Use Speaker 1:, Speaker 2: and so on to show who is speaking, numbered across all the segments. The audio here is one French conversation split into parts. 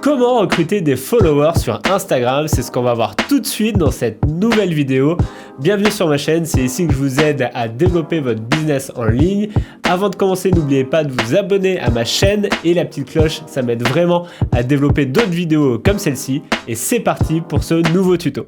Speaker 1: Comment recruter des followers sur Instagram? C'est ce qu'on va voir tout de suite dans cette nouvelle vidéo. Bienvenue sur ma chaîne, c'est ici que je vous aide à développer votre business en ligne. Avant de commencer, n'oubliez pas de vous abonner à ma chaîne et la petite cloche, ça m'aide vraiment à développer d'autres vidéos comme celle-ci. Et c'est parti pour ce nouveau tuto.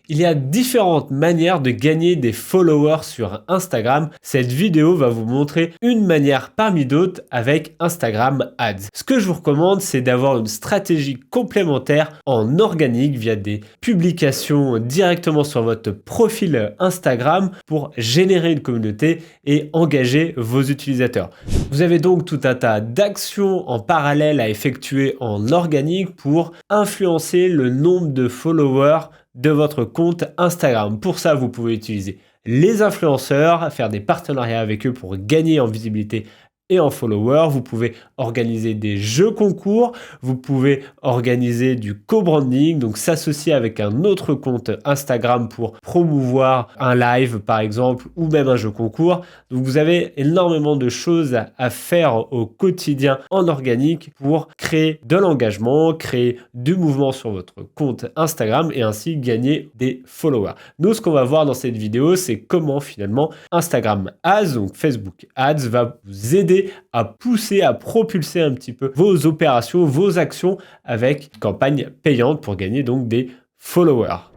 Speaker 1: Il y a différentes manières de gagner des followers sur Instagram. Cette vidéo va vous montrer une manière parmi d'autres avec Instagram Ads. Ce que je vous recommande, c'est d'avoir une stratégie complémentaire en organique via des publications directement sur votre profil Instagram pour générer une communauté et engager vos utilisateurs. Vous avez donc tout un tas d'actions en parallèle à effectuer en organique pour influencer le nombre de followers de votre compte Instagram. Pour ça, vous pouvez utiliser les influenceurs, faire des partenariats avec eux pour gagner en visibilité et en followers. Vous pouvez organiser des jeux concours, vous pouvez organiser du co-branding, donc s'associer avec un autre compte Instagram pour promouvoir un live par exemple ou même un jeu concours. Donc vous avez énormément de choses à faire au quotidien en organique pour créer de l'engagement, créer du mouvement sur votre compte Instagram et ainsi gagner des followers. Nous, ce qu'on va voir dans cette vidéo, c'est comment finalement Instagram Ads, donc Facebook Ads, va vous aider à pousser, à propulser un petit peu vos opérations, vos actions avec une campagne payante pour gagner donc des followers.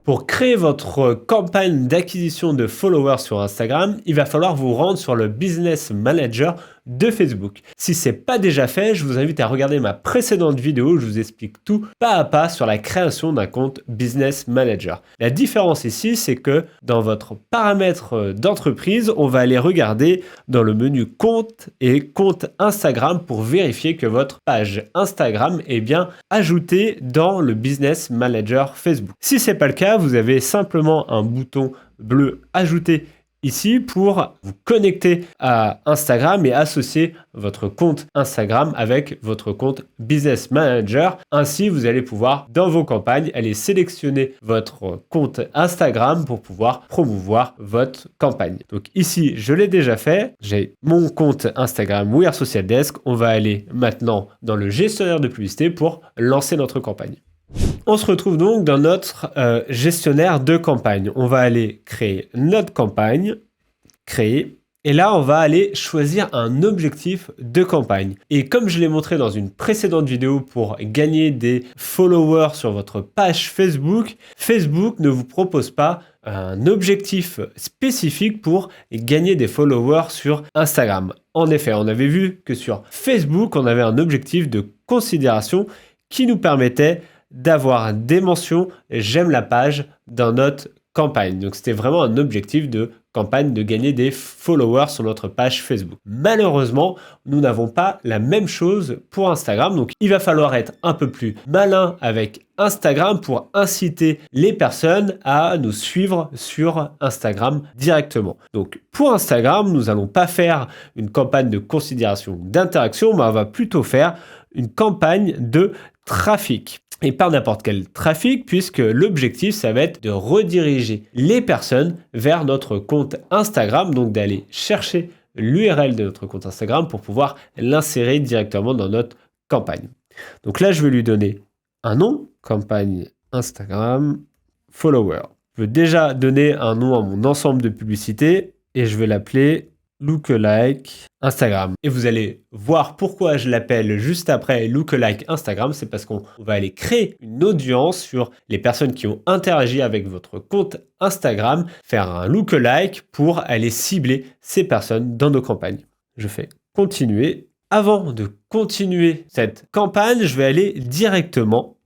Speaker 1: Pour créer votre campagne d'acquisition de followers sur Instagram, il va falloir vous rendre sur le Business Manager de Facebook. Si ce n'est pas déjà fait, je vous invite à regarder ma précédente vidéo où je vous explique tout pas à pas sur la création d'un compte Business Manager. La différence ici, c'est que dans votre paramètre d'entreprise, on va aller regarder dans le menu compte et compte Instagram pour vérifier que votre page Instagram est bien ajoutée dans le Business Manager Facebook. Si ce n'est pas le cas, vous avez simplement un bouton bleu ajouter ici pour vous connecter à Instagram et associer votre compte Instagram avec votre compte Business Manager. Ainsi, vous allez pouvoir, dans vos campagnes, aller sélectionner votre compte Instagram pour pouvoir promouvoir votre campagne. Donc ici, je l'ai déjà fait. J'ai mon compte Instagram We Are Social Desk. On va aller maintenant dans le gestionnaire de publicité pour lancer notre campagne. On se retrouve donc dans notre gestionnaire de campagne. On va aller créer notre campagne, créer, et là on va aller choisir un objectif de campagne. Et comme je l'ai montré dans une précédente vidéo pour gagner des followers sur votre page Facebook, Facebook ne vous propose pas un objectif spécifique pour gagner des followers sur Instagram. En effet, on avait vu que sur Facebook, on avait un objectif de considération qui nous permettait d'avoir des mentions « j'aime la page » dans notre campagne. Donc c'était vraiment un objectif de campagne de gagner des followers sur notre page Facebook. Malheureusement, nous n'avons pas la même chose pour Instagram. Donc il va falloir être un peu plus malin avec Instagram pour inciter les personnes à nous suivre sur Instagram directement. Donc pour Instagram, nous n'allons pas faire une campagne de considération d'interaction, mais on va plutôt faire une campagne de trafic. Et pas n'importe quel trafic, puisque l'objectif, ça va être de rediriger les personnes vers notre compte Instagram, donc d'aller chercher l'URL de notre compte Instagram pour pouvoir l'insérer directement dans notre campagne. Donc là, je vais lui donner un nom, campagne Instagram follower. Je vais déjà donner un nom à mon ensemble de publicités et je vais l'appeler Lookalike Instagram. Et vous allez voir pourquoi je l'appelle juste après Lookalike Instagram. C'est parce qu'on va aller créer une audience sur les personnes qui ont interagi avec votre compte Instagram, faire un Lookalike pour aller cibler ces personnes dans nos campagnes. Je fais continuer. Avant de continuer cette campagne, je vais aller directement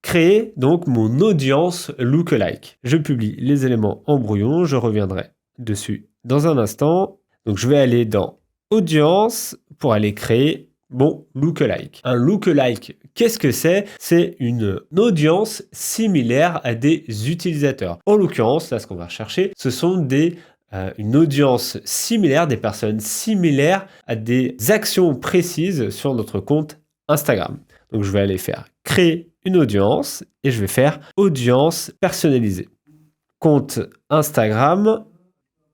Speaker 1: créer donc mon audience Lookalike. Je publie les éléments en brouillon. Je reviendrai dessus dans un instant. Donc, je vais aller dans Audience pour aller créer mon Lookalike. Un Lookalike, qu'est-ce que c'est? C'est une audience similaire à des utilisateurs. En l'occurrence, là, ce qu'on va rechercher, ce sont une audience similaire, des personnes similaires à des actions précises sur notre compte Instagram. Donc, je vais aller faire créer une audience et je vais faire audience personnalisée. Compte Instagram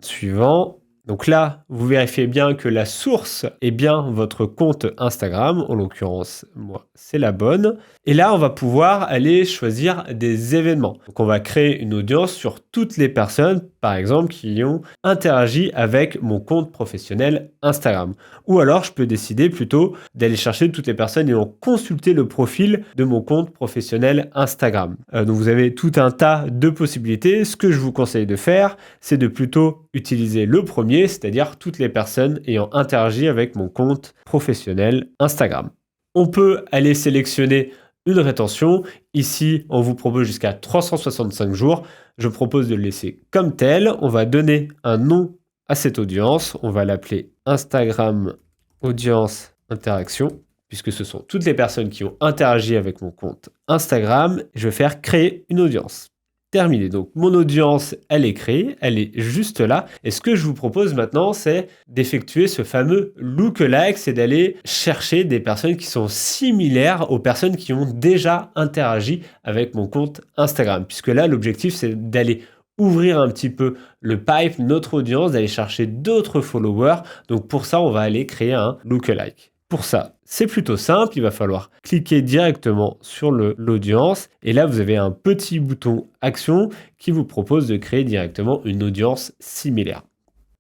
Speaker 1: suivant. Donc là, vous vérifiez bien que la source est bien votre compte Instagram. En l'occurrence, moi, c'est la bonne. Et là, on va pouvoir aller choisir des événements. Donc, on va créer une audience sur toutes les personnes, par exemple, qui ont interagi avec mon compte professionnel Instagram. Ou alors, je peux décider plutôt d'aller chercher toutes les personnes qui ont consulté le profil de mon compte professionnel Instagram. Donc, vous avez tout un tas de possibilités. Ce que je vous conseille de faire, c'est de plutôt utiliser le premier, c'est-à-dire toutes les personnes ayant interagi avec mon compte professionnel Instagram. On peut aller sélectionner une rétention. Ici, on vous propose jusqu'à 365 jours. Je propose de le laisser comme tel. On va donner un nom à cette audience. On va l'appeler Instagram Audience Interaction, puisque ce sont toutes les personnes qui ont interagi avec mon compte Instagram. Je vais faire créer une audience. Terminé. Donc, mon audience, elle est créée, elle est juste là. Et ce que je vous propose maintenant, c'est d'effectuer ce fameux lookalike, c'est d'aller chercher des personnes qui sont similaires aux personnes qui ont déjà interagi avec mon compte Instagram. Puisque là, l'objectif, c'est d'aller ouvrir un petit peu le pipe, notre audience, d'aller chercher d'autres followers. Donc, pour ça, on va aller créer un lookalike. Pour ça, c'est plutôt simple, il va falloir cliquer directement sur l'audience et là vous avez un petit bouton action qui vous propose de créer directement une audience similaire.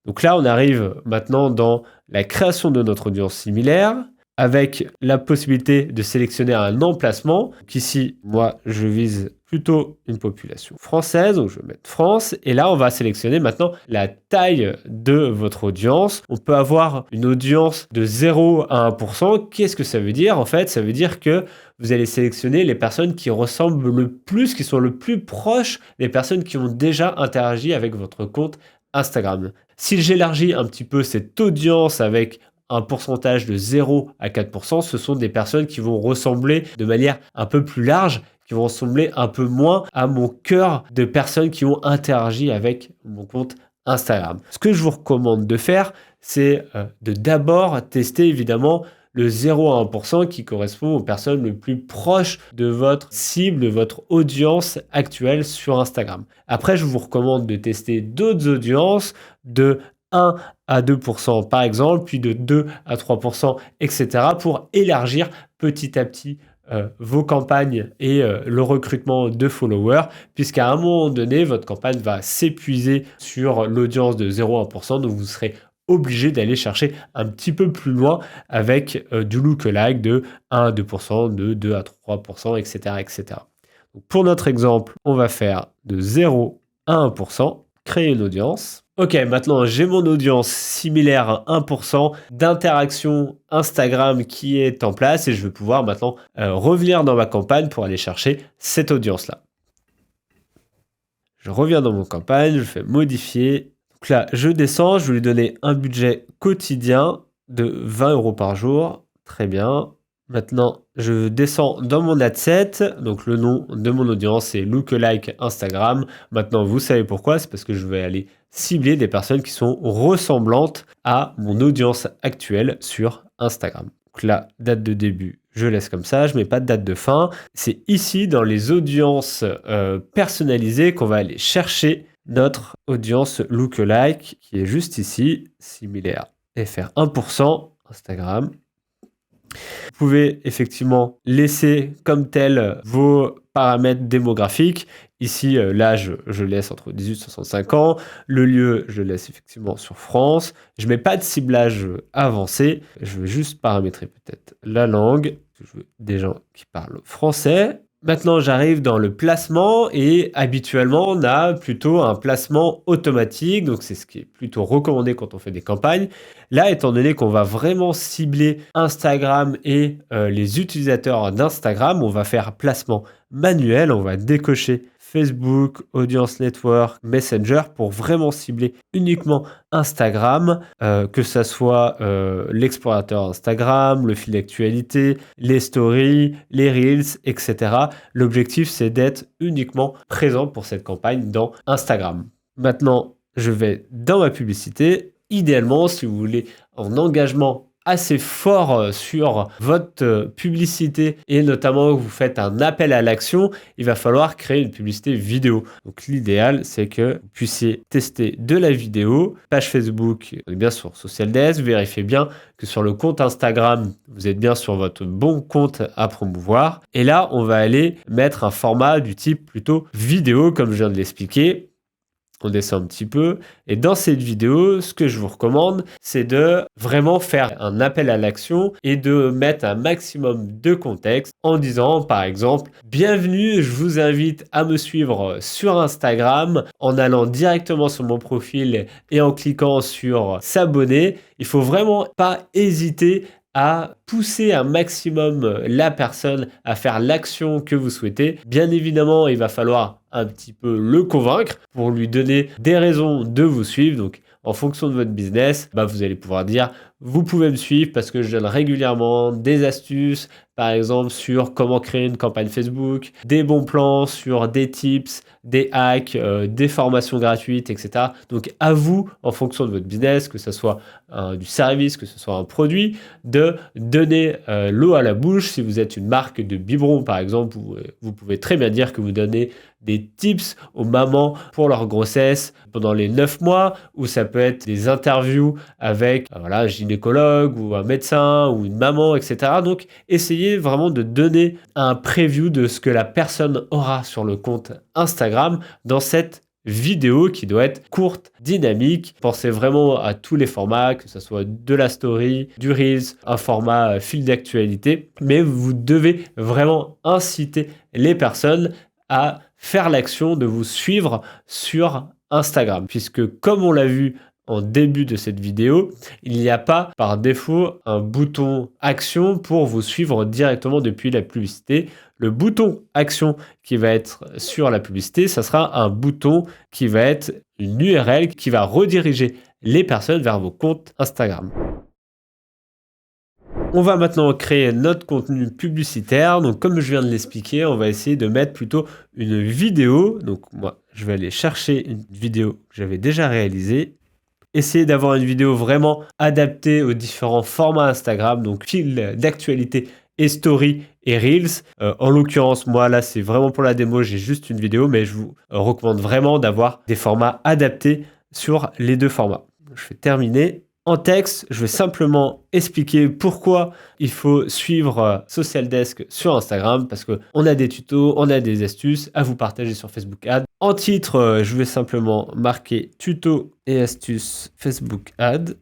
Speaker 1: Donc là on arrive maintenant dans la création de notre audience similaire avec la possibilité de sélectionner un emplacement. Donc ici, moi, je vise plutôt une population française, donc je vais mettre France. Et là, on va sélectionner maintenant la taille de votre audience. On peut avoir une audience de 0 à 1%. Qu'est-ce que ça veut dire? En fait, ça veut dire que vous allez sélectionner les personnes qui ressemblent le plus, qui sont le plus proches des personnes qui ont déjà interagi avec votre compte Instagram. Si j'élargis un petit peu cette audience avec un pourcentage de 0 à 4%, ce sont des personnes qui vont ressembler de manière un peu plus large, qui vont ressembler un peu moins à mon cœur de personnes qui ont interagi avec mon compte Instagram. Ce que je vous recommande de faire, c'est de d'abord tester évidemment le 0 à 1% qui correspond aux personnes les plus proches de votre cible, de votre audience actuelle sur Instagram. Après, je vous recommande de tester d'autres audiences de 1 à 2% par exemple, puis de 2 à 3%, etc. pour élargir petit à petit vos campagnes et le recrutement de followers, puisqu'à un moment donné, votre campagne va s'épuiser sur l'audience de 0 à 1%, donc vous serez obligé d'aller chercher un petit peu plus loin avec du lookalike de 1 à 2%, de 2 à 3%, etc. etc. Donc pour notre exemple, on va faire de 0 à 1%, créer une audience. Ok, maintenant j'ai mon audience similaire à 1% d'interaction Instagram qui est en place et je vais pouvoir maintenant revenir dans ma campagne pour aller chercher cette audience-là. Je reviens dans mon campagne, je fais modifier. Donc là, je descends, je vais lui donner un budget quotidien de 20 € par jour. Très bien. Maintenant, je descends dans mon adset. Donc, le nom de mon audience, c'est Lookalike Instagram. Maintenant, vous savez pourquoi. C'est parce que je vais aller cibler des personnes qui sont ressemblantes à mon audience actuelle sur Instagram. Donc là, date de début, je laisse comme ça. Je ne mets pas de date de fin. C'est ici, dans les audiences personnalisées, qu'on va aller chercher notre audience Lookalike, qui est juste ici, similaire, et faire 1% Instagram. Vous pouvez effectivement laisser comme tel vos paramètres démographiques. Ici, l'âge, je laisse entre 18 et 65 ans. Le lieu, je laisse effectivement sur France. Je ne mets pas de ciblage avancé. Je veux juste paramétrer peut-être la langue. Je veux des gens qui parlent français. Maintenant, j'arrive dans le placement et habituellement, on a plutôt un placement automatique. Donc, c'est ce qui est plutôt recommandé quand on fait des campagnes. Là, étant donné qu'on va vraiment cibler Instagram et les utilisateurs d'Instagram, on va faire placement manuel. On va décocher Facebook, Audience Network, Messenger pour vraiment cibler uniquement Instagram, que ça soit l'explorateur Instagram, le fil d'actualité, les stories, les reels, etc. L'objectif, c'est d'être uniquement présent pour cette campagne dans Instagram. Maintenant, je vais dans ma publicité. Idéalement, si vous voulez en engagement assez fort sur votre publicité et notamment vous faites un appel à l'action, il va falloir créer une publicité vidéo. Donc l'idéal, c'est que vous puissiez tester de la vidéo, page Facebook, on est bien sur Social Desk, vérifiez bien que sur le compte Instagram, vous êtes bien sur votre bon compte à promouvoir. Et là, on va aller mettre un format du type plutôt vidéo, comme je viens de l'expliquer. On descend un petit peu. Et dans cette vidéo, ce que je vous recommande, c'est de vraiment faire un appel à l'action et de mettre un maximum de contexte en disant, par exemple, bienvenue, je vous invite à me suivre sur Instagram en allant directement sur mon profil et en cliquant sur s'abonner. Il faut vraiment pas hésiter à pousser un maximum la personne à faire l'action que vous souhaitez. Bien évidemment, il va falloir un petit peu le convaincre pour lui donner des raisons de vous suivre. Donc, en fonction de votre business, vous allez pouvoir dire, vous pouvez me suivre parce que je donne régulièrement des astuces, par exemple sur comment créer une campagne Facebook, des bons plans sur des tips, des hacks, des formations gratuites, etc. Donc à vous, en fonction de votre business, que ce soit du service, que ce soit un produit, de donner l'eau à la bouche. Si vous êtes une marque de biberon, par exemple, vous pouvez très bien dire que vous donnez des tips aux mamans pour leur grossesse pendant les 9 mois, ou ça peut être des interviews avec un gynécologue ou un médecin ou une maman, etc. Donc, essayez vraiment de donner un preview de ce que la personne aura sur le compte Instagram dans cette vidéo qui doit être courte, dynamique. Pensez vraiment à tous les formats, que ce soit de la story, du Reels, un format fil d'actualité, mais vous devez vraiment inciter les personnes à faire l'action de vous suivre sur Instagram, puisque comme on l'a vu en début de cette vidéo, il n'y a pas par défaut un bouton action pour vous suivre directement depuis la publicité. Le bouton action qui va être sur la publicité, ça sera un bouton qui va être une URL qui va rediriger les personnes vers vos comptes Instagram. On va maintenant créer notre contenu publicitaire. Donc, comme je viens de l'expliquer, on va essayer de mettre plutôt une vidéo. Donc, moi, je vais aller chercher une vidéo que j'avais déjà réalisée. Essayez d'avoir une vidéo vraiment adaptée aux différents formats Instagram, donc fil d'actualité et story et Reels. En l'occurrence, moi, là, c'est vraiment pour la démo, j'ai juste une vidéo, mais je vous recommande vraiment d'avoir des formats adaptés sur les deux formats. Je vais terminer. En texte, je vais simplement expliquer pourquoi il faut suivre Social Desk sur Instagram, parce qu'on a des tutos, on a des astuces à vous partager sur Facebook Ads. En titre, je vais simplement marquer tuto et astuces Facebook Ads.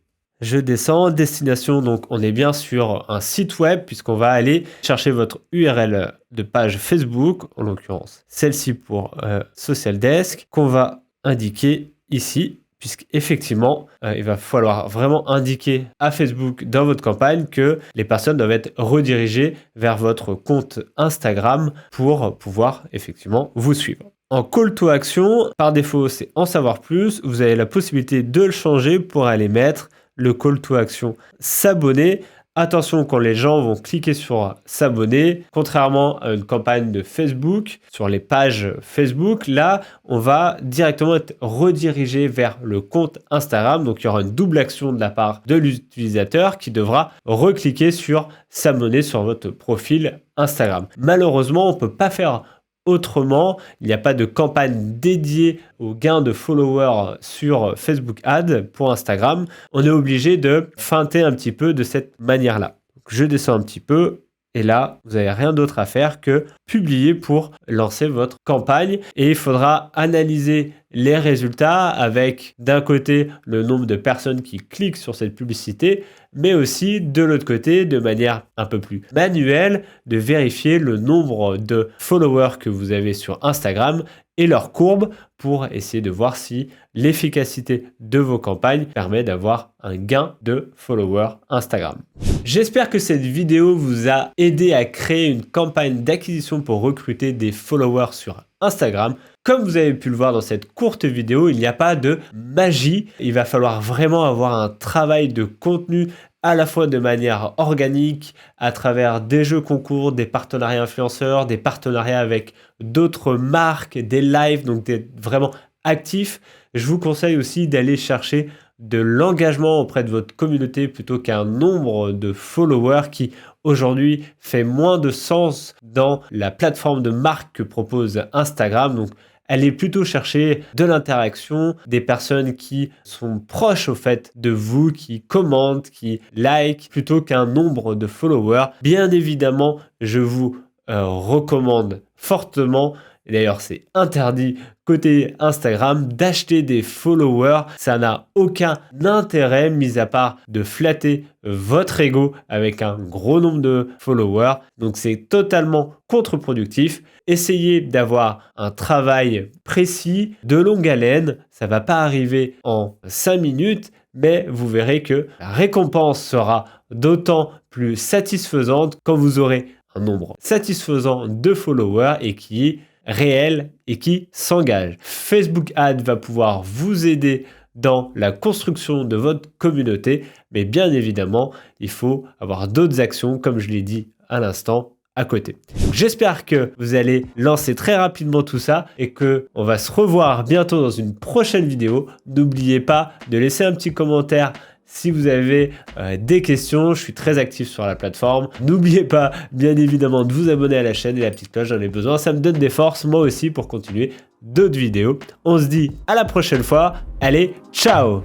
Speaker 1: Je descends, destination, donc on est bien sur un site web puisqu'on va aller chercher votre URL de page Facebook, en l'occurrence celle-ci pour Social Desk, qu'on va indiquer ici. Puisqu'effectivement, il va falloir vraiment indiquer à Facebook dans votre campagne que les personnes doivent être redirigées vers votre compte Instagram pour pouvoir effectivement vous suivre. En call to action, par défaut, c'est en savoir plus. Vous avez la possibilité de le changer pour aller mettre le call to action s'abonner. Attention quand les gens vont cliquer sur s'abonner, contrairement à une campagne de Facebook, sur les pages Facebook, là, on va directement être redirigé vers le compte Instagram. Donc, il y aura une double action de la part de l'utilisateur qui devra recliquer sur s'abonner sur votre profil Instagram. Malheureusement, on ne peut pas faire autrement, il n'y a pas de campagne dédiée au gain de followers sur Facebook Ads pour Instagram. On est obligé de feinter un petit peu de cette manière-là. Donc, je descends un petit peu et là, vous n'avez rien d'autre à faire que publier pour lancer votre campagne. Et il faudra analyser les résultats avec d'un côté le nombre de personnes qui cliquent sur cette publicité, mais aussi de l'autre côté, de manière un peu plus manuelle, de vérifier le nombre de followers que vous avez sur Instagram et leur courbe pour essayer de voir si l'efficacité de vos campagnes permet d'avoir un gain de followers Instagram. J'espère que cette vidéo vous a aidé à créer une campagne d'acquisition pour recruter des followers sur Instagram. Comme vous avez pu le voir dans cette courte vidéo, il n'y a pas de magie. Il va falloir vraiment avoir un travail de contenu à la fois de manière organique, à travers des jeux concours, des partenariats influenceurs, des partenariats avec d'autres marques, des lives, donc d'être vraiment actif. Je vous conseille aussi d'aller chercher de l'engagement auprès de votre communauté plutôt qu'un nombre de followers qui aujourd'hui fait moins de sens dans la plateforme de marque que propose Instagram. Donc, allez plutôt chercher de l'interaction, des personnes qui sont proches au fait de vous, qui commentent, qui like, plutôt qu'un nombre de followers. Bien évidemment, je vous recommande fortement, et d'ailleurs c'est interdit côté Instagram, d'acheter des followers. Ça n'a aucun intérêt, mis à part de flatter votre ego avec un gros nombre de followers. Donc c'est totalement contre-productif. Essayez d'avoir un travail précis, de longue haleine. Ça ne va pas arriver en 5 minutes, mais vous verrez que la récompense sera d'autant plus satisfaisante quand vous aurez un nombre satisfaisant de followers et qui est réel et qui s'engage. Facebook Ads va pouvoir vous aider dans la construction de votre communauté, mais bien évidemment, il faut avoir d'autres actions, comme je l'ai dit à l'instant, à côté. J'espère que vous allez lancer très rapidement tout ça et que on va se revoir bientôt dans une prochaine vidéo. N'oubliez pas de laisser un petit commentaire si vous avez des questions. Je suis très actif sur la plateforme. N'oubliez pas, bien évidemment, de vous abonner à la chaîne et la petite cloche, j'en ai besoin. Ça me donne des forces, moi aussi, pour continuer d'autres vidéos. On se dit à la prochaine fois. Allez, ciao!